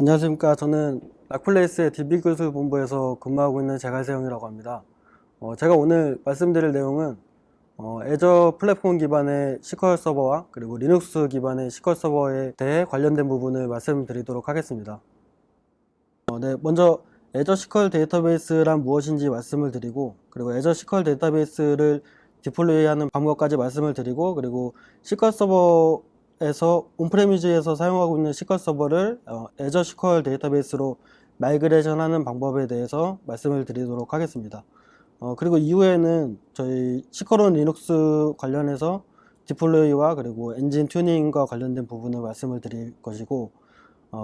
안녕하십니까. 저는 락플레이스의 DB기술본부에서 근무하고 있는 제갈세영이라고 합니다. 제가 오늘 말씀드릴 내용은 애저 플랫폼 기반의 SQL 서버와 그리고 리눅스 기반의 SQL 서버에 대해 관련된 부분을 말씀드리도록 하겠습니다. 네, 먼저 애저 SQL 데이터베이스란 무엇인지 말씀을 드리고, 그리고 애저 SQL 데이터베이스를 디플로이하는 방법까지 말씀을 드리고, 그리고 SQL 서버에서 온프레미즈에서 사용하고 있는 SQL 서버를 애저 SQL 데이터베이스로 마이그레이션 하는 방법에 대해서 말씀을 드리도록 하겠습니다. 그리고 이후에는 저희 SQL온 리눅스 관련해서 디플로이와 그리고 엔진 튜닝과 관련된 부분을 말씀을 드릴 것이고,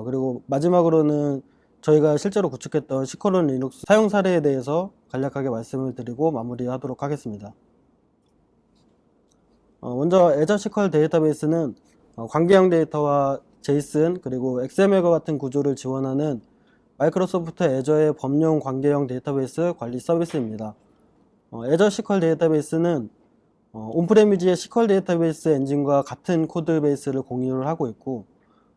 그리고 마지막으로는 저희가 실제로 구축했던 SQL온 리눅스 사용 사례에 대해서 간략하게 말씀을 드리고 마무리하도록 하겠습니다. 먼저 애저 SQL 데이터베이스는 관계형 데이터와 제이슨 그리고 XML과 같은 구조를 지원하는 마이크로소프트 애저의 범용 관계형 데이터베이스 관리 서비스입니다. 애저 SQL 데이터베이스는 온프레미즈의 SQL 데이터베이스 엔진과 같은 코드 베이스를 공유를 하고 있고,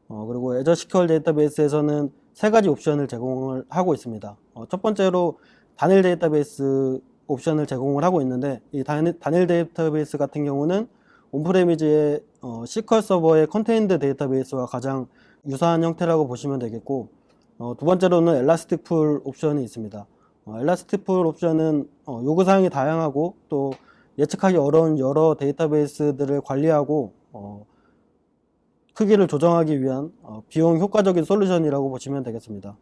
그리고 애저 SQL 데이터베이스에서는 세 가지 옵션을 제공을 하고 있습니다. 첫 번째로 단일 데이터베이스 옵션을 제공을 하고 있는데, 이 단일 데이터베이스 같은 경우는 온프레미즈의 SQL 서버의 컨테인드 데이터베이스와 가장 유사한 형태라고 보시면 되겠고, 두 번째로는 엘라스틱 풀 옵션이 있습니다. 엘라스틱 풀 옵션은 요구사항이 다양하고 또 예측하기 어려운 여러 데이터베이스들을 관리하고 크기를 조정하기 위한 비용 효과적인 솔루션이라고 보시면 되겠습니다.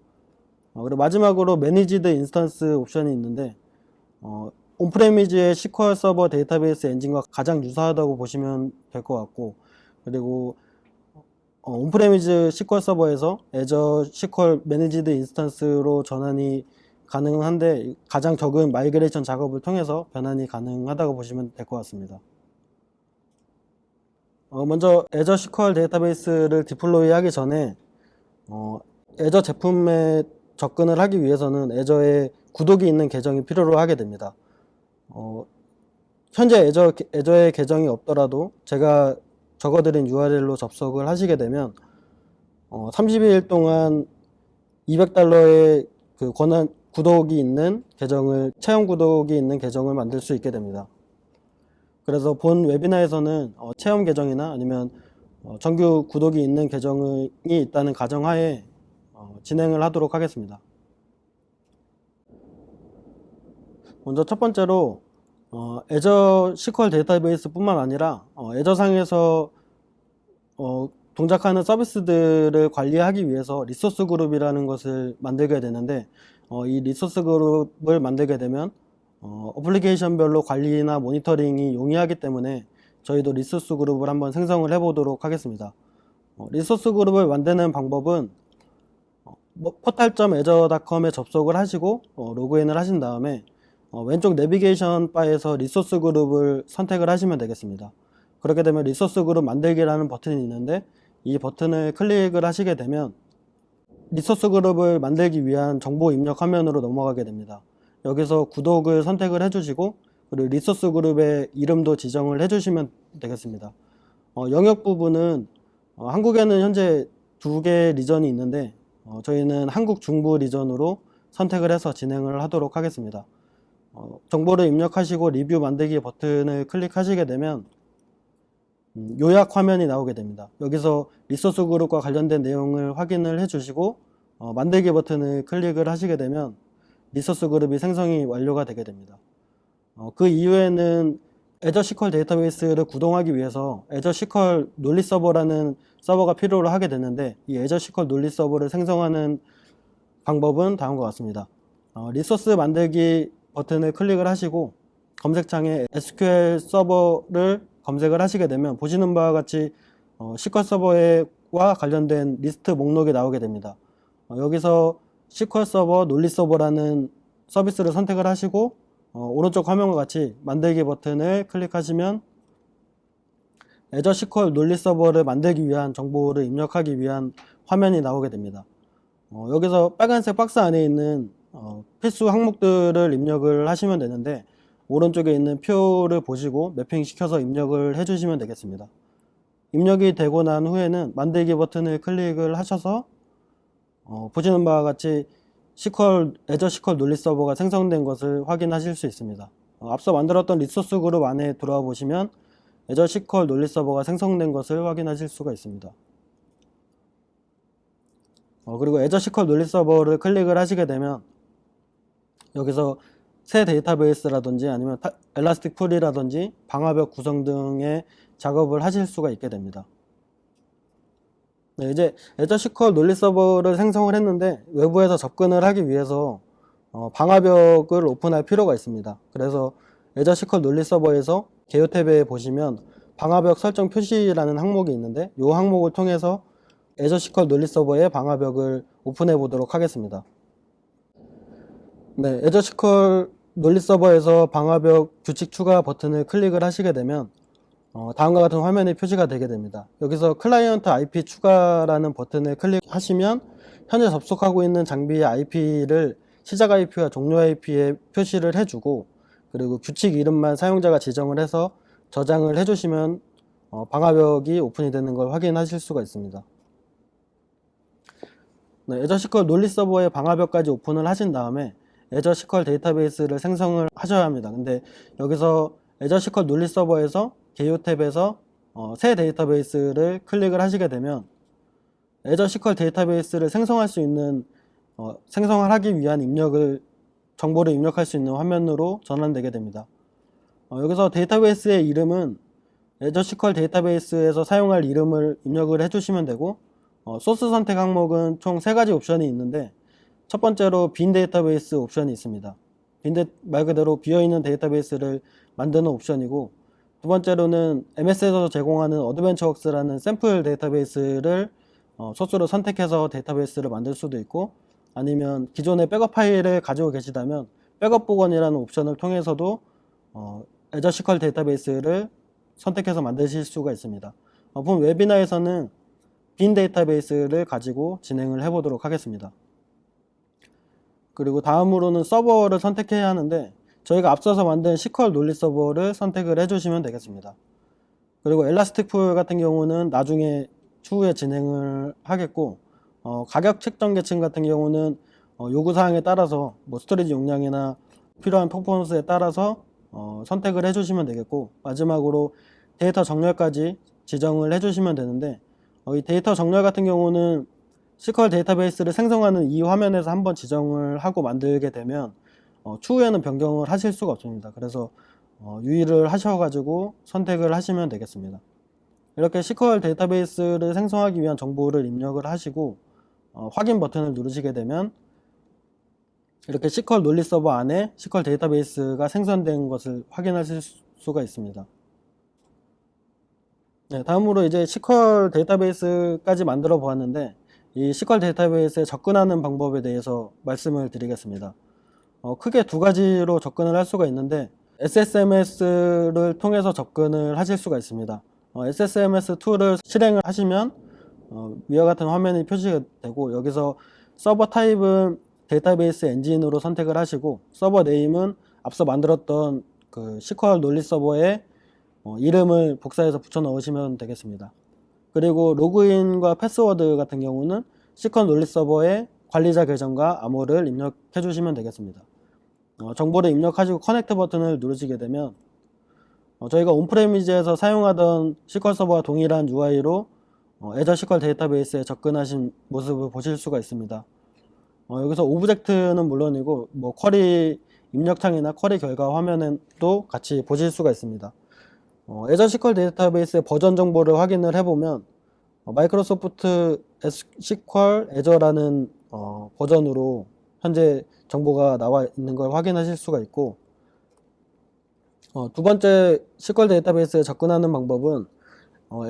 그리고 마지막으로 매니지드 인스턴스 옵션이 있는데, 온프레미즈의 SQL 서버 데이터베이스 엔진과 가장 유사하다고 보시면 될 것 같고, 그리고 온프레미즈 SQL 서버에서 애저 SQL 매니지드 인스턴스로 전환이 가능한데, 가장 적은 마이그레이션 작업을 통해서 변환이 가능하다고 보시면 될 것 같습니다. 먼저 애저 SQL 데이터베이스를 디플로이 하기 전에 애저 제품에 접근을 하기 위해서는 애저에 구독이 있는 계정이 필요로 하게 됩니다. 현재 애저의 계정이 없더라도 제가 적어드린 URL로 접속을 하시게 되면 30일 동안 $200의 그 구독이 있는 계정을, 체험 구독이 있는 계정을 만들 수 있게 됩니다. 그래서 본 웨비나에서는 체험 계정이나 아니면 정규 구독이 있는 계정이 있다는 가정하에 진행을 하도록 하겠습니다. 먼저 첫 번째로 애저 SQL 데이터베이스 뿐만 아니라 애저상에서 동작하는 서비스들을 관리하기 위해서 리소스 그룹이라는 것을 만들게 되는데, 이 리소스 그룹을 만들게 되면 어플리케이션별로 관리나 모니터링이 용이하기 때문에 저희도 리소스 그룹을 한번 생성을 해 보도록 하겠습니다. 리소스 그룹을 만드는 방법은 portal.azure.com에 접속을 하시고 로그인을 하신 다음에 왼쪽 내비게이션 바에서 리소스 그룹을 선택을 하시면 되겠습니다. 그렇게 되면 리소스 그룹 만들기라는 버튼이 있는데, 이 버튼을 클릭을 하시게 되면 리소스 그룹을 만들기 위한 정보 입력 화면으로 넘어가게 됩니다. 여기서 구독을 선택을 해주시고, 그리고 리소스 그룹의 이름도 지정을 해주시면 되겠습니다. 영역 부분은 한국에는 현재 2개 리전이 있는데, 저희는 한국 중부 리전으로 선택을 해서 진행을 하도록 하겠습니다. 정보를 입력하시고 리뷰 만들기 버튼을 클릭하시게 되면 요약 화면이 나오게 됩니다. 여기서 리소스 그룹과 관련된 내용을 확인을 해주시고 만들기 버튼을 클릭을 하시게 되면 리소스 그룹이 생성이 완료가 되게 됩니다. 그 이후에는 애저 SQL 데이터베이스를 구동하기 위해서 애저 SQL 논리 서버라는 서버가 필요로 하게 되는데, 이 애저 SQL 논리 서버를 생성하는 방법은 다음과 같습니다. 리소스 만들기 버튼을 클릭을 하시고 검색창에 SQL 서버를 검색을 하시게 되면 보시는 바와 같이 SQL 서버와 관련된 리스트 목록이 나오게 됩니다. 여기서 SQL 서버 논리 서버라는 서비스를 선택을 하시고 오른쪽 화면과 같이 만들기 버튼을 클릭하시면 애저 SQL 논리 서버를 만들기 위한 정보를 입력하기 위한 화면이 나오게 됩니다. 여기서 빨간색 박스 안에 있는 필수 항목들을 입력을 하시면 되는데, 오른쪽에 있는 표를 보시고 매핑 시켜서 입력을 해주시면 되겠습니다. 입력이 되고 난 후에는 만들기 버튼을 클릭을 하셔서 보시는 바와 같이 애저 SQL 논리 서버가 생성된 것을 확인하실 수 있습니다. 앞서 만들었던 리소스 그룹 안에 들어와 보시면 애저 SQL 논리 서버가 생성된 것을 확인하실 수가 있습니다. 그리고 애저 SQL 논리 서버를 클릭을 하시게 되면 여기서 새 데이터베이스라든지 아니면 엘라스틱 풀이라든지 방화벽 구성 등의 작업을 하실 수가 있게 됩니다. 네, 이제 애저 SQL 논리 서버를 생성을 했는데 외부에서 접근을 하기 위해서 방화벽을 오픈할 필요가 있습니다. 그래서 애저 SQL 논리 서버에서 개요 탭에 보시면 방화벽 설정 표시라는 항목이 있는데 이 항목을 통해서 애저 SQL 논리 서버의 방화벽을 오픈해 보도록 하겠습니다. 네, 애저 SQL 논리 서버에서 방화벽 규칙 추가 버튼을 클릭을 하시게 되면 다음과 같은 화면이 표시가 되게 됩니다. 여기서 클라이언트 IP 추가라는 버튼을 클릭하시면 현재 접속하고 있는 장비의 IP를 시작 IP와 종료 IP에 표시를 해주고 그리고 규칙 이름만 사용자가 지정을 해서 저장을 해주시면 방화벽이 오픈이 되는 걸 확인하실 수가 있습니다. 네, 애저 SQL 논리 서버의 방화벽까지 오픈을 하신 다음에 애저 SQL 데이터베이스를 생성을 하셔야 합니다. 근데 여기서 애저 SQL 논리 서버에서 개요 탭에서 새 데이터베이스를 클릭을 하시게 되면 애저 SQL 데이터베이스를 생성할 수 있는 생성을 하기 위한 정보를 입력할 수 있는 화면으로 전환되게 됩니다. 여기서 데이터베이스의 이름은 애저 SQL 데이터베이스에서 사용할 이름을 입력을 해주시면 되고 소스 선택 항목은 총 3가지 옵션이 있는데 첫 번째로 빈 데이터베이스 옵션이 있습니다. 말 그대로 비어있는 데이터베이스를 만드는 옵션이고 두 번째로는 MS에서 제공하는 어드벤처웍스라는 샘플 데이터베이스를 소스로 선택해서 데이터베이스를 만들 수도 있고 아니면 기존의 백업 파일을 가지고 계시다면 백업 복원이라는 옵션을 통해서도 애저 SQL 데이터베이스를 선택해서 만드실 수가 있습니다. 본 웨비나에서는 빈 데이터베이스를 가지고 진행을 해보도록 하겠습니다. 그리고 다음으로는 서버를 선택해야 하는데 저희가 앞서서 만든 SQL 논리 서버를 선택을 해주시면 되겠습니다. 그리고 엘라스틱 풀 같은 경우는 나중에 추후에 진행을 하겠고 가격 책정 계층 같은 경우는 요구사항에 따라서 스토리지 용량이나 필요한 퍼포먼스에 따라서 선택을 해주시면 되겠고 마지막으로 데이터 정렬까지 지정을 해주시면 되는데 이 데이터 정렬 같은 경우는 SQL 데이터베이스를 생성하는 이 화면에서 한번 지정을 하고 만들게 되면 추후에는 변경을 하실 수가 없습니다. 그래서 유의를 하셔가지고 선택을 하시면 되겠습니다. 이렇게 SQL 데이터베이스를 생성하기 위한 정보를 입력을 하시고 확인 버튼을 누르시게 되면 이렇게 SQL 논리 서버 안에 SQL 데이터베이스가 생성된 것을 확인하실 수가 있습니다. 네, 다음으로 이제 SQL 데이터베이스까지 만들어 보았는데 이 SQL 데이터베이스에 접근하는 방법에 대해서 말씀을 드리겠습니다. 크게 2가지로 접근을 할 수가 있는데 SSMS를 통해서 접근을 하실 수가 있습니다. SSMS 툴을 실행을 하시면 위와 같은 화면이 표시가 되고 여기서 서버 타입은 데이터베이스 엔진으로 선택을 하시고 서버 네임은 앞서 만들었던 그 SQL 논리 서버에 이름을 복사해서 붙여 넣으시면 되겠습니다. 그리고 로그인과 패스워드 같은 경우는 SQL 논리 서버에 관리자 계정과 암호를 입력해 주시면 되겠습니다. 정보를 입력하시고 커넥트 버튼을 누르시게 되면 저희가 온프레미즈에서 사용하던 SQL 서버와 동일한 UI로 애저 SQL 데이터베이스에 접근하신 모습을 보실 수가 있습니다. 여기서 오브젝트는 물론이고 쿼리 입력창이나 쿼리 결과 화면에도 같이 보실 수가 있습니다. 애저 SQL 데이터베이스의 버전 정보를 확인을 해보면 마이크로소프트 SQL 애저라는 버전으로 현재 정보가 나와 있는 걸 확인하실 수가 있고 두 번째 SQL 데이터베이스에 접근하는 방법은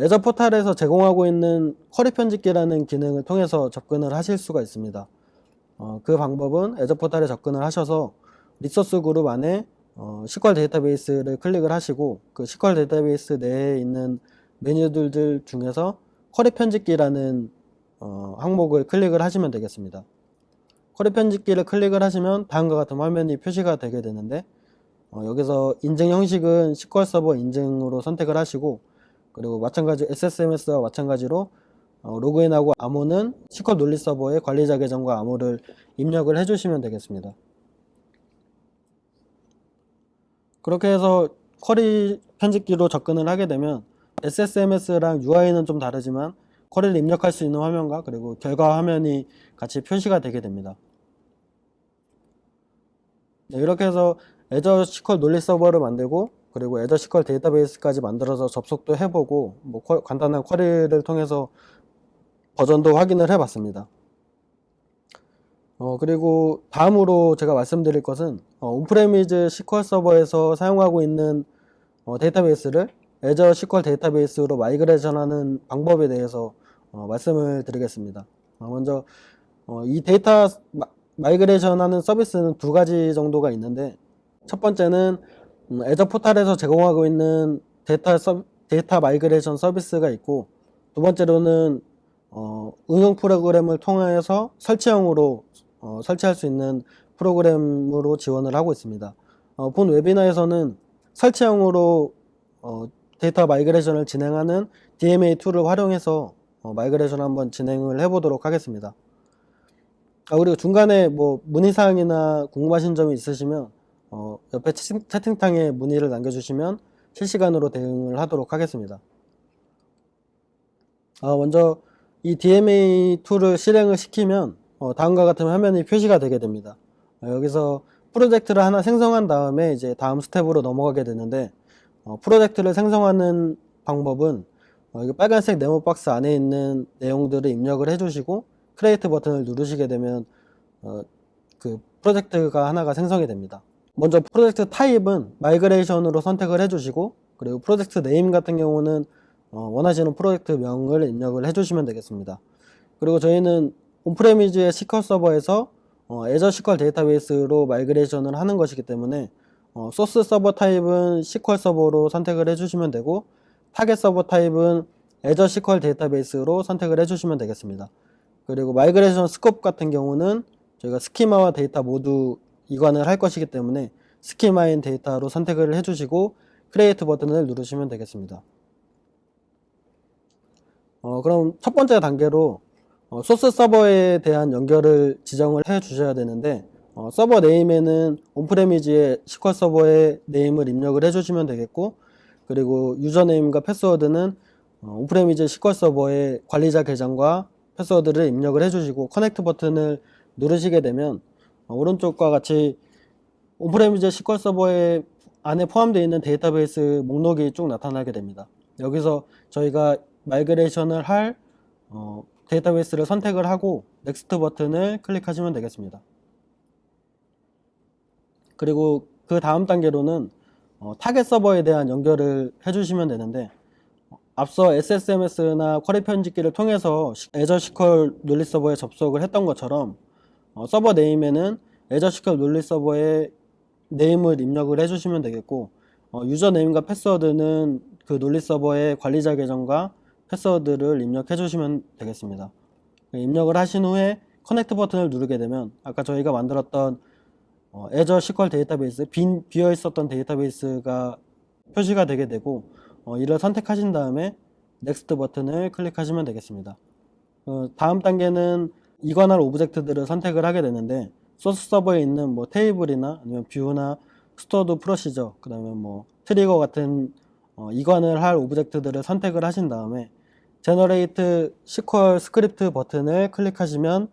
애저 포탈에서 제공하고 있는 쿼리 편집기라는 기능을 통해서 접근을 하실 수가 있습니다. 그 방법은 애저 포탈에 접근을 하셔서 리소스 그룹 안에 SQL 데이터베이스를 클릭을 하시고 그 SQL 데이터베이스 내에 있는 메뉴들 중에서 쿼리 편집기라는 항목을 클릭을 하시면 되겠습니다. 쿼리 편집기를 클릭을 하시면 다음과 같은 화면이 표시가 되게 되는데 여기서 인증 형식은 SQL 서버 인증으로 선택을 하시고 그리고 SSMS와 마찬가지로 로그인하고 암호는 SQL 논리 서버에 관리자 계정과 암호를 입력을 해주시면 되겠습니다. 그렇게 해서 쿼리 편집기로 접근을 하게 되면 SSMS랑 UI는 좀 다르지만 쿼리를 입력할 수 있는 화면과 그리고 결과 화면이 같이 표시가 되게 됩니다. 네, 이렇게 해서 애저 SQL 논리 서버를 만들고 그리고 애저 SQL 데이터베이스까지 만들어서 접속도 해보고 뭐 간단한 쿼리를 통해서 버전도 확인을 해봤습니다. 그리고 다음으로 제가 말씀드릴 것은 온프레미즈 SQL 서버에서 사용하고 있는 데이터베이스를 애저 SQL 데이터베이스로 마이그레이션하는 방법에 대해서 말씀을 드리겠습니다. 먼저 이 데이터 마이그레이션하는 서비스는 두 가지 정도가 있는데 첫 번째는 애저 포탈에서 제공하고 있는 데이터 마이그레이션 서비스가 있고 두 번째로는 응용 프로그램을 통해서 설치형으로 설치할 수 있는 프로그램으로 지원을 하고 있습니다. 본 웨비나에서는 설치형으로 데이터 마이그레이션을 진행하는 DMA 툴을 활용해서 마이그레이션 한번 진행을 해보도록 하겠습니다. 그리고 중간에 뭐 문의사항이나 궁금하신 점이 있으시면 옆에 채팅창에 문의를 남겨주시면 실시간으로 대응을 하도록 하겠습니다. 먼저 이 DMA 툴을 실행을 시키면 다음과 같은 화면이 표시가 되게 됩니다. 여기서 프로젝트를 하나 생성한 다음에 이제 다음 스텝으로 넘어가게 되는데 프로젝트를 생성하는 방법은 이 빨간색 네모 박스 안에 있는 내용들을 입력을 해주시고 크리에이트 버튼을 누르시게 되면 그 프로젝트가 하나가 생성이 됩니다. 먼저 프로젝트 타입은 마이그레이션으로 선택을 해주시고 그리고 프로젝트 네임 같은 경우는 원하시는 프로젝트 명을 입력을 해주시면 되겠습니다. 그리고 저희는 온프레미즈의 SQL 서버에서 애저 SQL 데이터베이스로 마이그레이션을 하는 것이기 때문에 소스 서버 타입은 SQL 서버로 선택을 해주시면 되고 타겟 서버 타입은 애저 SQL 데이터베이스로 선택을 해주시면 되겠습니다. 그리고 마이그레이션 스코프 같은 경우는 저희가 스키마와 데이터 모두 이관을 할 것이기 때문에 스키마인 데이터로 선택을 해주시고 크리에이트 버튼을 누르시면 되겠습니다. 그럼 첫 번째 단계로 소스 서버에 대한 연결을 지정을 해 주셔야 되는데 서버 네임에는 온프레미즈의 SQL 서버의 네임을 입력을 해 주시면 되겠고 그리고 유저 네임과 패스워드는 온프레미즈 SQL 서버의 관리자 계정과 패스워드를 입력을 해 주시고 커넥트 버튼을 누르시게 되면 오른쪽과 같이 온프레미즈 SQL 서버의 안에 포함되어 있는 데이터베이스 목록이 쭉 나타나게 됩니다. 여기서 저희가 마이그레이션을 할 데이터베이스를 선택을 하고 넥스트 버튼을 클릭하시면 되겠습니다. 그리고 그 다음 단계로는 타겟 서버에 대한 연결을 해주시면 되는데 앞서 SSMS나 쿼리 편집기를 통해서 애저 SQL 논리 서버에 접속을 했던 것처럼 서버 네임에는 애저 SQL 논리 서버의 네임을 입력을 해주시면 되겠고 유저 네임과 패스워드는 그 논리 서버의 관리자 계정과 패스워드를 입력해 주시면 되겠습니다. 입력을 하신 후에 커넥트 버튼을 누르게 되면 아까 저희가 만들었던 애저 SQL 데이터베이스 비어 있었던 데이터베이스가 표시가 되게 되고 이를 선택하신 다음에 넥스트 버튼을 클릭하시면 되겠습니다. 다음 단계는 이관할 오브젝트들을 선택을 하게 되는데 소스 서버에 있는 뭐 테이블이나 아니면 뷰나 스토어드 프로시저 그 다음에 뭐 트리거 같은 이관을 할 오브젝트들을 선택을 하신 다음에 제너레이트 SQL 스크립트 버튼을 클릭하시면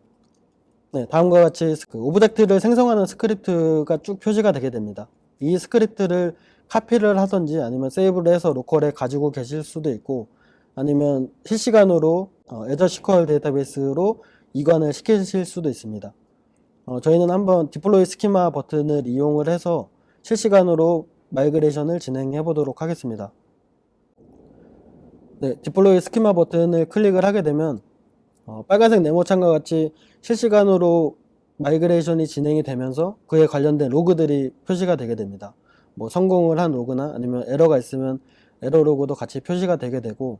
다음과 같이 그 오브젝트를 생성하는 스크립트가 쭉 표시가 되게 됩니다. 이 스크립트를 카피를 하든지 아니면 세이브를 해서 로컬에 가지고 계실 수도 있고 아니면 실시간으로 애저 SQL 데이터베이스로 이관을 시키실 수도 있습니다. 저희는 한번 디플로이 스키마 버튼을 이용을 해서 실시간으로 마이그레이션을 진행해 보도록 하겠습니다. 디플로이 스키마 버튼을 클릭을 하게 되면 빨간색 네모창과 같이 실시간으로 마이그레이션이 진행이 되면서 그에 관련된 로그들이 표시가 되게 됩니다. 뭐 성공을 한 로그나 아니면 에러가 있으면 에러 로그도 같이 표시가 되게 되고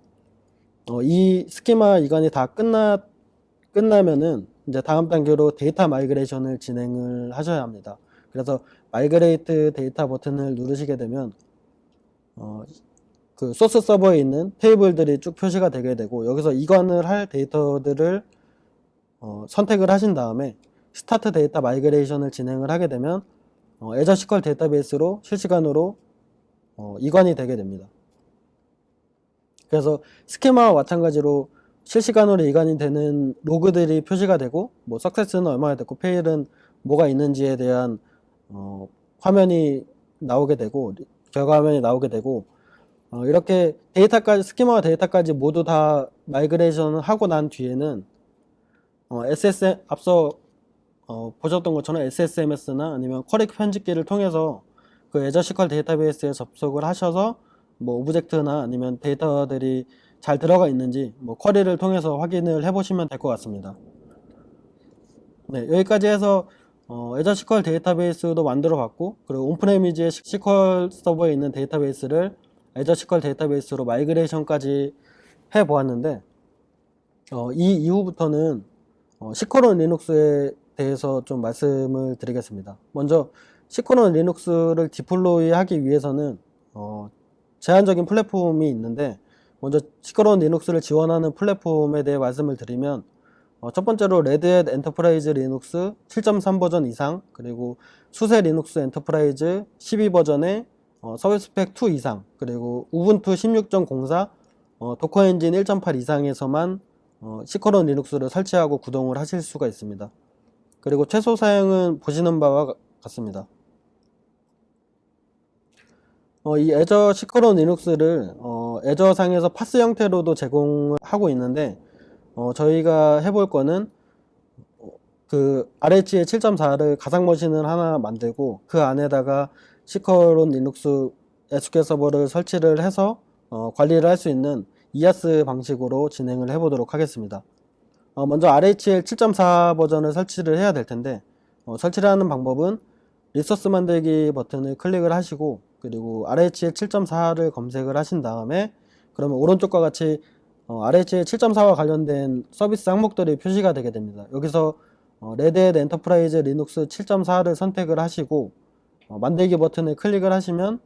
이 스키마 이관이 다 끝나면은 이제 다음 단계로 데이터 마이그레이션을 진행을 하셔야 합니다. 그래서 마이그레이트 데이터 버튼을 누르시게 되면 그 소스 서버에 있는 테이블들이 쭉 표시가 되게 되고, 여기서 이관을 할 데이터들을 선택을 하신 다음에 스타트 데이터 마이그레이션을 진행을 하게 되면 애저 SQL 데이터베이스로 실시간으로 이관이 되게 됩니다. 그래서 스키마와 마찬가지로 실시간으로 이관이 되는 로그들이 표시가 되고, 뭐 석세스는 얼마나 됐고 페일은 뭐가 있는지에 대한 화면이 나오게 되고, 결과 화면이 나오게 되고, 이렇게 데이터까지, 스키마와 데이터까지 모두 다 마이그레이션을 하고 난 뒤에는 SSM, 앞서 보셨던 것처럼 SSMS나 아니면 쿼리 편집기를 통해서 그 애저 SQL 데이터베이스에 접속을 하셔서 뭐 오브젝트나 아니면 데이터들이 잘 들어가 있는지 뭐 쿼리를 통해서 확인을 해보시면 될 것 같습니다. 네, 여기까지 해서 애저 SQL 데이터베이스도 만들어 봤고, 그리고 온프레미지의 SQL 서버에 있는 데이터베이스를 애저 SQL 데이터베이스로 마이그레이션까지 해 보았는데, 이 이후부터는 시퀄온 리눅스에 대해서 좀 말씀을 드리겠습니다. 먼저 시퀄온 리눅스를 디플로이 하기 위해서는 제한적인 플랫폼이 있는데, 먼저 시퀄온 리눅스를 지원하는 플랫폼에 대해 말씀을 드리면, 첫 번째로 레드햇 엔터프라이즈 리눅스 7.3 버전 이상, 그리고 수세 리눅스 엔터프라이즈 12 버전의 서비스 팩 2 이상, 그리고 우분투 16.04 도커 엔진 1.8 이상에서만 시퀄온 리눅스를 설치하고 구동을 하실 수가 있습니다. 그리고 최소 사양은 보시는 바와 같습니다. 이 애저 시퀄온 리눅스를 애저 상에서 파스 형태로도 제공을 하고 있는데, 저희가 해볼 거는 그 RHA 7.4를 가상 머신을 하나 만들고 그 안에다가 시퀄온 리눅스 SQL 서버를 설치를 해서 관리를 할 수 있는 이아스 방식으로 진행을 해보도록 하겠습니다. 먼저 RHL 7.4 버전을 설치를 해야 될 텐데, 설치를 하는 방법은 리소스 만들기 버튼을 클릭을 하시고, 그리고 RHL 7.4를 검색을 하신 다음에, 그러면 오른쪽과 같이 RHL 7.4와 관련된 서비스 항목들이 표시가 되게 됩니다. 여기서 레드햇 엔터프라이즈 리눅스 7.4를 선택을 하시고 만들기 버튼을 클릭을 하시면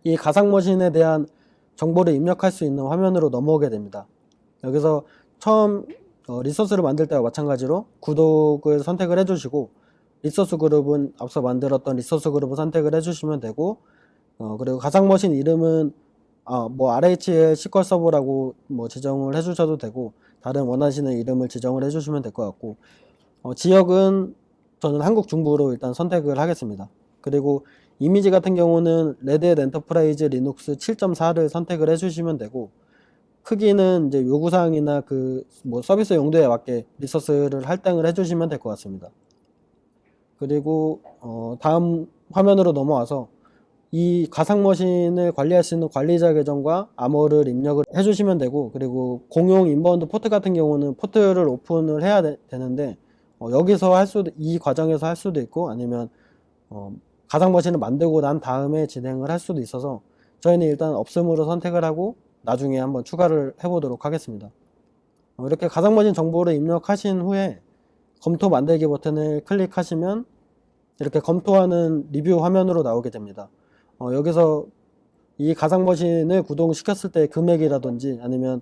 이 가상 머신에 대한 정보를 입력할 수 있는 화면으로 넘어오게 됩니다. 여기서 처음 리소스를 만들 때와 마찬가지로 구독을 선택을 해주시고, 리소스 그룹은 앞서 만들었던 리소스 그룹을 선택을 해주시면 되고, 그리고 가상 머신 이름은 뭐 RHL SQL 서버라고 뭐 지정을 해주셔도 되고, 다른 원하시는 이름을 지정을 해주시면 될 것 같고, 지역은 저는 한국 중부로 일단 선택을 하겠습니다. 그리고 이미지 같은 경우는 레드햇 엔터프라이즈 리눅스 7.4를 선택을 해주시면 되고, 크기는 이제 요구사항이나 그 뭐 서비스 용도에 맞게 리소스를 할당을 해주시면 될 것 같습니다. 그리고 다음 화면으로 넘어와서 이 가상 머신을 관리할 수 있는 관리자 계정과 암호를 입력을 해주시면 되고, 그리고 공용 인바운드 포트 같은 경우는 포트를 오픈을 해야 되는데, 여기서 이 과정에서 할 수도 있고, 아니면 가상 머신을 만들고 난 다음에 진행을 할 수도 있어서 저희는 일단 없음으로 선택을 하고 나중에 한번 추가를 해보도록 하겠습니다. 이렇게 가상 머신 정보를 입력하신 후에 검토 만들기 버튼을 클릭하시면 이렇게 검토하는 리뷰 화면으로 나오게 됩니다. 여기서 이 가상 머신을 구동시켰을 때 금액이라든지 아니면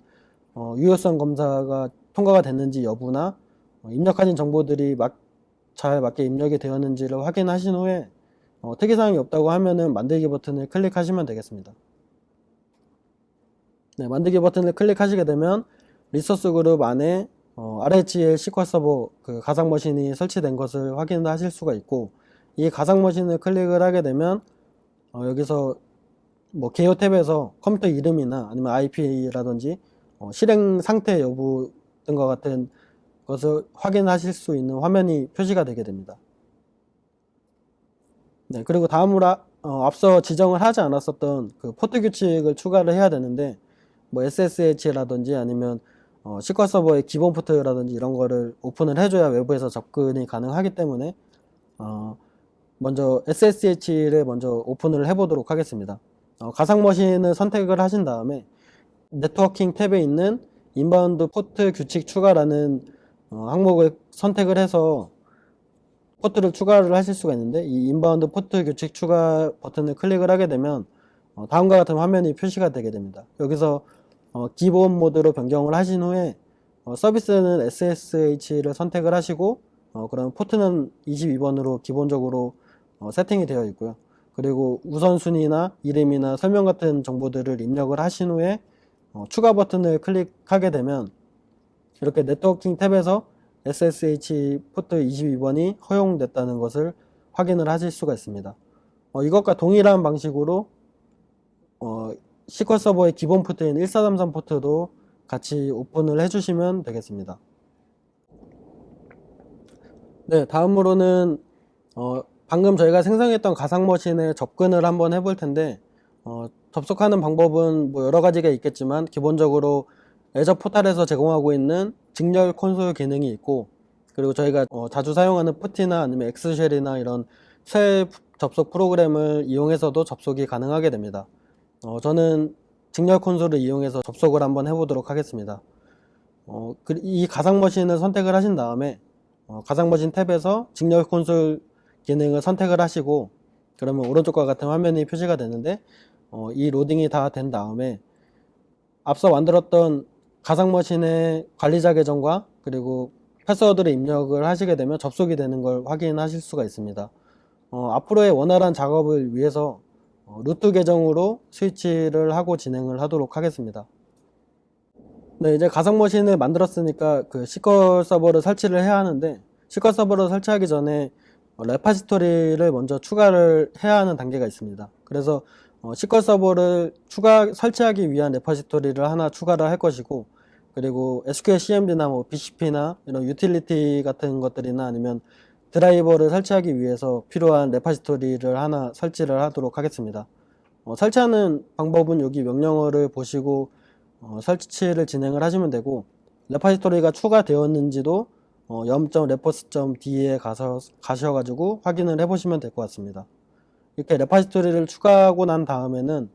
유효성 검사가 통과가 됐는지 여부나 입력하신 정보들이 잘 맞게 입력이 되었는지를 확인하신 후에 특이사항이 없다고 하면은 만들기 버튼을 클릭하시면 되겠습니다. 네, 만들기 버튼을 클릭하시게 되면 리소스 그룹 안에 RHL SQL 서버 그 가상 머신이 설치된 것을 확인하실 수가 있고, 이 가상 머신을 클릭을 하게 되면 여기서 뭐 개요 탭에서 컴퓨터 이름이나 아니면 IP라든지 실행 상태 여부 등과 같은 것을 확인하실 수 있는 화면이 표시가 되게 됩니다. 네, 그리고 다음으로 앞서 지정을 하지 않았었던 그 포트 규칙을 추가를 해야 되는데, 뭐 SSH라든지 아니면 SQL 서버의 기본 포트라든지 이런 거를 오픈을 해줘야 외부에서 접근이 가능하기 때문에 먼저 SSH를 먼저 오픈을 해보도록 하겠습니다. 가상 머신을 선택을 하신 다음에 네트워킹 탭에 있는 인바운드 포트 규칙 추가라는 항목을 선택을 해서 포트를 추가를 하실 수가 있는데, 이 인바운드 포트 규칙 추가 버튼을 클릭을 하게 되면 다음과 같은 화면이 표시가 되게 됩니다. 여기서 기본 모드로 변경을 하신 후에 서비스는 SSH를 선택을 하시고 그럼 포트는 22번으로 기본적으로 세팅이 되어 있고요. 그리고 우선순위나 이름이나 설명 같은 정보들을 입력을 하신 후에 추가 버튼을 클릭하게 되면 이렇게 네트워킹 탭에서 SSH 포트 22번이 허용됐다는 것을 확인을 하실 수가 있습니다. 이것과 동일한 방식으로 SQL 서버의 기본 포트인 1433 포트도 같이 오픈을 해주시면 되겠습니다. 네, 다음으로는 방금 저희가 생성했던 가상 머신에 접근을 한번 해볼 텐데 접속하는 방법은 뭐 여러 가지가 있겠지만 기본적으로 애저 포탈에서 제공하고 있는 직렬 콘솔 기능이 있고, 그리고 저희가 자주 사용하는 푸티나 아니면 엑스쉘이나 이런 쉘 접속 프로그램을 이용해서도 접속이 가능하게 됩니다. 저는 직렬 콘솔을 이용해서 접속을 한번 해보도록 하겠습니다. 이 가상 머신을 선택을 하신 다음에 가상 머신 탭에서 직렬 콘솔 기능을 선택을 하시고, 그러면 오른쪽과 같은 화면이 표시가 되는데 이 로딩이 다 된 다음에 앞서 만들었던 가상 머신의 관리자 계정과 그리고 패스워드를 입력을 하시게 되면 접속이 되는 걸 확인하실 수가 있습니다. 앞으로의 원활한 작업을 위해서 루트 계정으로 스위치를 하고 진행을 하도록 하겠습니다. 네, 이제 가상 머신을 만들었으니까 그 SQL 서버를 설치를 해야 하는데, SQL 서버를 설치하기 전에 레파지토리를 먼저 추가를 해야 하는 단계가 있습니다. 그래서 SQL 서버를 설치하기 위한 레파지토리를 하나 추가를 할 것이고, 그리고 SQL CMD나 뭐 BCP나 이런 유틸리티 같은 것들이나 아니면 드라이버를 설치하기 위해서 필요한 레파지토리를 하나 설치를 하도록 하겠습니다. 설치하는 방법은 여기 명령어를 보시고 설치를 진행을 하시면 되고, 레파지토리가 추가되었는지도 yum.repos.d에 가셔가지고 확인을 해보시면 될 것 같습니다. 이렇게 레파지토리를 추가하고 난 다음에는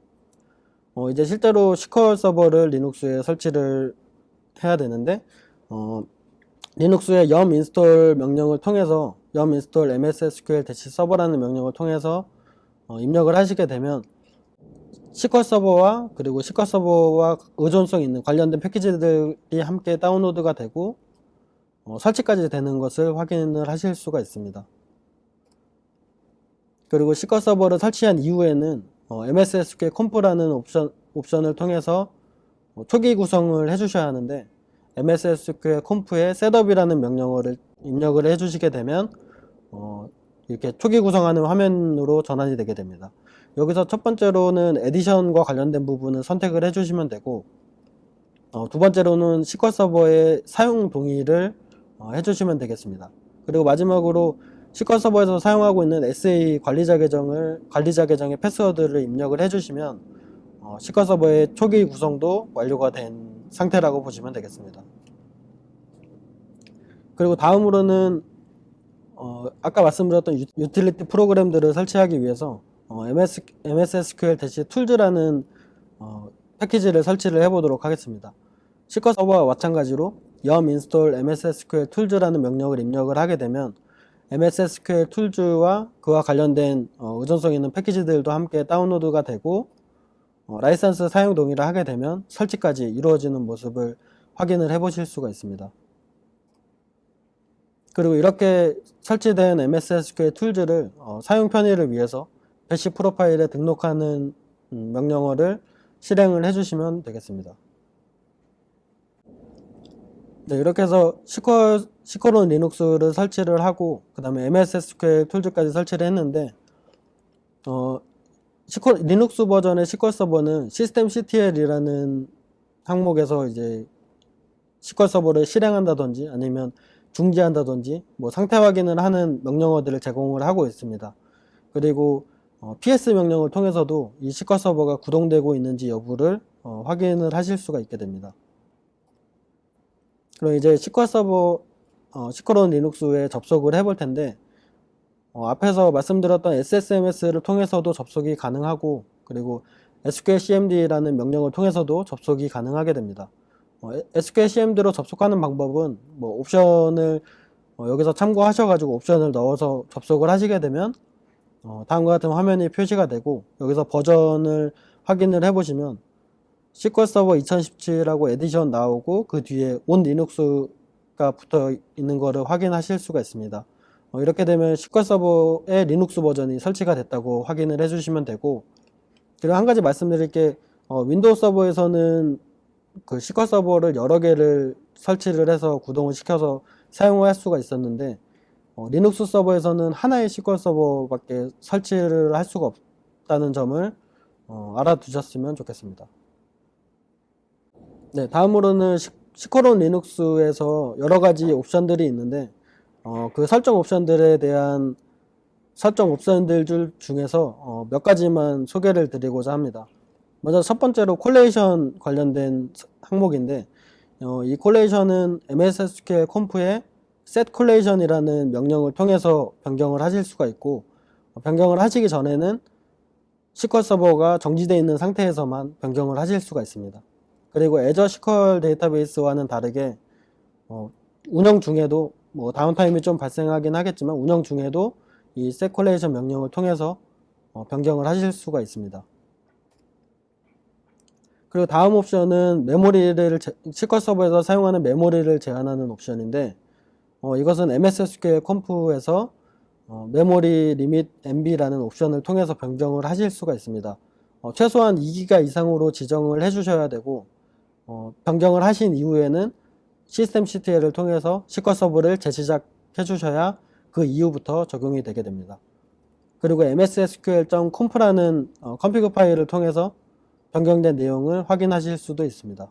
이제 실제로 SQL 서버를 리눅스에 설치를 해야 되는데, 리눅스의 yum install 명령을 통해서 yum install msSQL-server라는 명령을 통해서 입력을 하시게 되면 SQL 서버와 그리고 SQL 서버와 의존성 있는 관련된 패키지들이 함께 다운로드가 되고 설치까지 되는 것을 확인을 하실 수가 있습니다. 그리고 SQL 서버를 설치한 이후에는 MS SQL 컴프라는 옵션을 통해서 초기 구성을 해주셔야 하는데, MS SQL 컴프에 셋업이라는 명령어를 입력을 해주시게 되면 이렇게 초기 구성하는 화면으로 전환이 되게 됩니다. 여기서 첫 번째로는 에디션과 관련된 부분을 선택을 해주시면 되고, 두 번째로는 SQL 서버의 사용 동의를 해주시면 되겠습니다. 그리고 마지막으로 SQL 서버에서 사용하고 있는 SA 관리자 계정의 패스워드를 입력을 해주시면 SQL 서버의 초기 구성도 완료가 된 상태라고 보시면 되겠습니다. 그리고 다음으로는 아까 말씀드렸던 유틸리티 프로그램들을 설치하기 위해서 MS SQL-Tools라는 패키지를 설치를 해보도록 하겠습니다. SQL 서버와 마찬가지로 yum install MS SQL Tools라는 명령을 입력을 하게 되면 MS SQL Tools와 그와 관련된 의존성 있는 패키지들도 함께 다운로드가 되고 라이선스 사용 동의를 하게 되면 설치까지 이루어지는 모습을 확인을 해 보실 수가 있습니다. 그리고 이렇게 설치된 MS SQL Tools를 사용 편의를 위해서 배시 프로파일에 등록하는 명령어를 실행을 해주시면 되겠습니다. 네, 이렇게 해서 SQL온 리눅스를 설치를 하고 그 다음에 MS SQL 툴즈까지 설치를 했는데 리눅스 버전의 SQL 서버는 systemctl이라는 항목에서 이제 SQL 서버를 실행한다든지 아니면 중지한다든지 뭐 상태 확인을 하는 명령어들을 제공을 하고 있습니다. 그리고 PS 명령을 통해서도 이 SQL 서버가 구동되고 있는지 여부를 확인을 하실 수가 있게 됩니다. 그럼 이제 SQL온 리눅스에 접속을 해볼 텐데 앞에서 말씀드렸던 SSMS를 통해서도 접속이 가능하고, 그리고 SQL CMD라는 명령을 통해서도 접속이 가능하게 됩니다. SQL CMD로 접속하는 방법은 뭐 옵션을 여기서 참고하셔가지고 옵션을 넣어서 접속을 하시게 되면 다음과 같은 화면이 표시가 되고, 여기서 버전을 확인을 해보시면 SQL 서버 2017하고 에디션 나오고 그 뒤에 온 리눅스가 붙어 있는 거를 확인하실 수가 있습니다. 이렇게 되면 SQL 서버의 리눅스 버전이 설치가 됐다고 확인을 해주시면 되고, 그리고 한 가지 말씀드릴 게 윈도우 서버에서는 그 SQL 서버를 여러 개를 설치를 해서 구동을 시켜서 사용할 수가 있었는데 리눅스 서버에서는 하나의 SQL 서버밖에 설치를 할 수가 없다는 점을 알아두셨으면 좋겠습니다. 네, 다음으로는 시커론 리눅스에서 여러 가지 옵션들이 있는데 그 설정 옵션들에 대한 설정 옵션들 중에서 몇 가지만 소개를 드리고자 합니다. 먼저 첫 번째로 콜레이션 관련된 항목인데 이 콜레이션은 MS SQL 컴프의 set collation이라는 명령을 통해서 변경을 하실 수가 있고, 변경을 하시기 전에는 SQL 서버가 정지되어 있는 상태에서만 변경을 하실 수가 있습니다. 그리고 Azure SQL 데이터베이스와는 다르게 운영 중에도 다운타임이 좀 발생하긴 하겠지만 운영 중에도 이 set collation 명령을 통해서 변경을 하실 수가 있습니다. 그리고 다음 옵션은 메모리를 SQL 서버에서 사용하는 메모리를 제한하는 옵션인데 이것은 MS SQL 컴프에서 메모리 리밋 MB라는 옵션을 통해서 변경을 하실 수가 있습니다. 최소한 2기가 이상으로 지정을 해주셔야 되고 변경을 하신 이후에는 시스템 CTL을 통해서 SQL 서버를 재시작해 주셔야 그 이후부터 적용이 되게 됩니다. 그리고 mssql.conf라는 config 파일을 통해서 변경된 내용을 확인하실 수도 있습니다.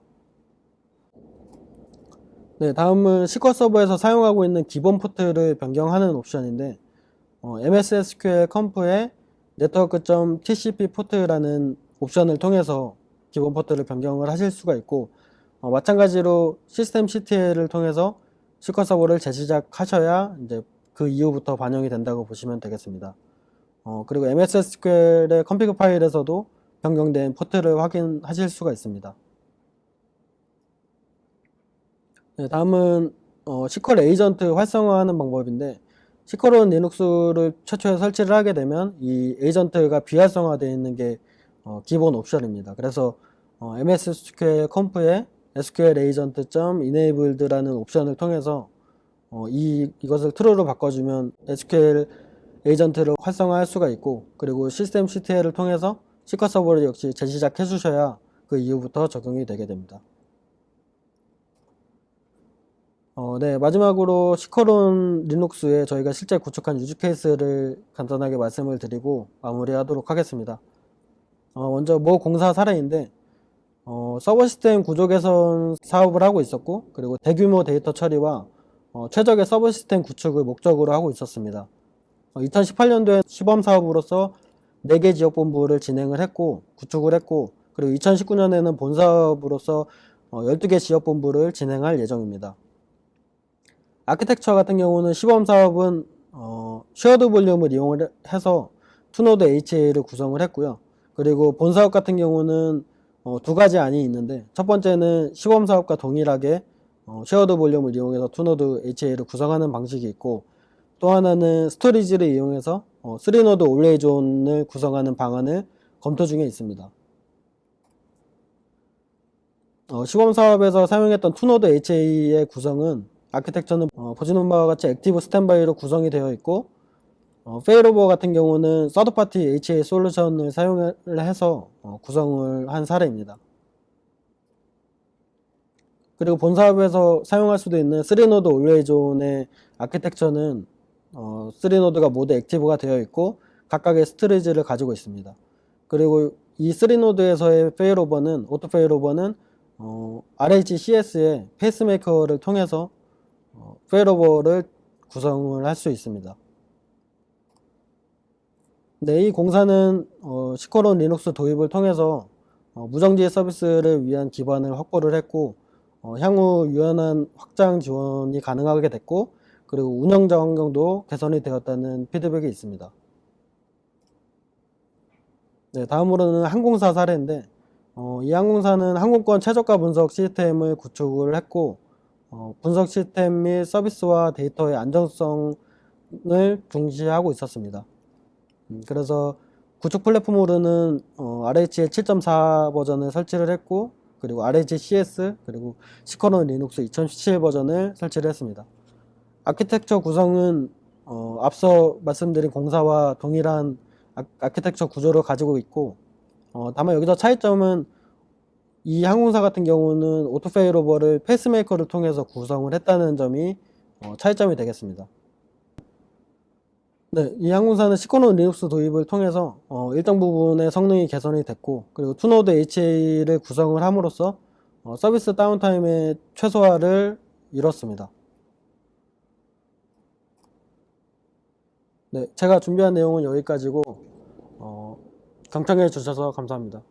네, 다음은 SQL 서버에서 사용하고 있는 기본 포트를 변경하는 옵션인데 MS SQL 컴프의 network.tcp 포트라는 옵션을 통해서 기본 포트를 변경을 하실 수가 있고 마찬가지로 시스템 CTL을 통해서 SQL 서버를 재시작하셔야 이제 그 이후부터 반영이 된다고 보시면 되겠습니다. 그리고 MS SQL의 config 파일에서도 변경된 포트를 확인하실 수가 있습니다. 네, 다음은 SQL 에이전트 활성화하는 방법인데 SQL은 리눅스를 최초에 설치를 하게 되면 이 에이전트가 비활성화되어 있는 게 기본 옵션입니다. 그래서 MS SQL 컴프의 SQL agent.enabled라는 옵션을 통해서 이것을 true로 바꿔주면 SQL 에이전트를 활성화할 수가 있고, 그리고 시스템 CTL을 통해서 SQL 서버를 역시 재시작해 주셔야 그 이후부터 적용이 되게 됩니다. 네, 마지막으로 시커론 리눅스에 저희가 실제 구축한 유즈 케이스를 간단하게 말씀을 드리고 마무리하도록 하겠습니다. 먼저 모 공사 사례인데 서버 시스템 구조 개선 사업을 하고 있었고, 그리고 대규모 데이터 처리와 최적의 서버 시스템 구축을 목적으로 하고 있었습니다. 2018년도에 시범 사업으로서 4개 지역본부를 진행을 했고 구축을 했고, 그리고 2019년에는 본 사업으로서 12개 지역본부를 진행할 예정입니다. 아키텍처 같은 경우는 시범 사업은 쉐어드 볼륨을 이용을 해서 투노드 HA를 구성을 했고요. 그리고 본 사업 같은 경우는 두 가지 안이 있는데, 첫 번째는 시범 사업과 동일하게 쉐어드 볼륨을 이용해서 투노드 HA를 구성하는 방식이 있고, 또 하나는 스토리지를 이용해서 3노드 올레이존을 구성하는 방안을 검토 중에 있습니다. 시범 사업에서 사용했던 투노드 HA의 구성은 아키텍처는 보시는 바와 같이 액티브 스탠바이로 구성이 되어 있고, 페일오버 같은 경우는 서드파티 HA 솔루션을 사용을 해서 구성을 한 사례입니다. 그리고 본 사업에서 사용할 수도 있는 3노드 올웨이존의 아키텍처는 3노드가 모두 액티브가 되어 있고 각각의 스토리지를 가지고 있습니다. 그리고 이 3노드에서의 페일오버는 오토 페일오버는 RHCS의 페이스메이커를 통해서 페일오버를 구성을 할 수 있습니다. 네, 이 공사는 시커론 리눅스 도입을 통해서 무정지 서비스를 위한 기반을 확보를 했고 향후 유연한 확장 지원이 가능하게 됐고, 그리고 운영자 환경도 개선이 되었다는 피드백이 있습니다. 네, 다음으로는 항공사 사례인데 이 항공사는 항공권 최저가 분석 시스템을 구축을 했고 분석 시스템 및 서비스와 데이터의 안정성을 중시하고 있었습니다. 그래서 구축 플랫폼으로는 RH의 7.4 버전을 설치를 했고, 그리고 RH CS, 그리고 시커런 리눅스 2017 버전을 설치를 했습니다. 아키텍처 구성은 앞서 말씀드린 공사와 동일한 아키텍처 구조를 가지고 있고, 다만 여기서 차이점은 이 항공사 같은 경우는 오토 페일오버를 페이스메이커를 통해서 구성을 했다는 점이 차이점이 되겠습니다. 네, 이 항공사는 시커넌 리눅스 도입을 통해서 일정 부분의 성능이 개선이 됐고, 그리고 투노드 HA를 구성을 함으로써 서비스 다운타임의 최소화를 이뤘습니다. 네, 제가 준비한 내용은 여기까지고 경청해 주셔서 감사합니다.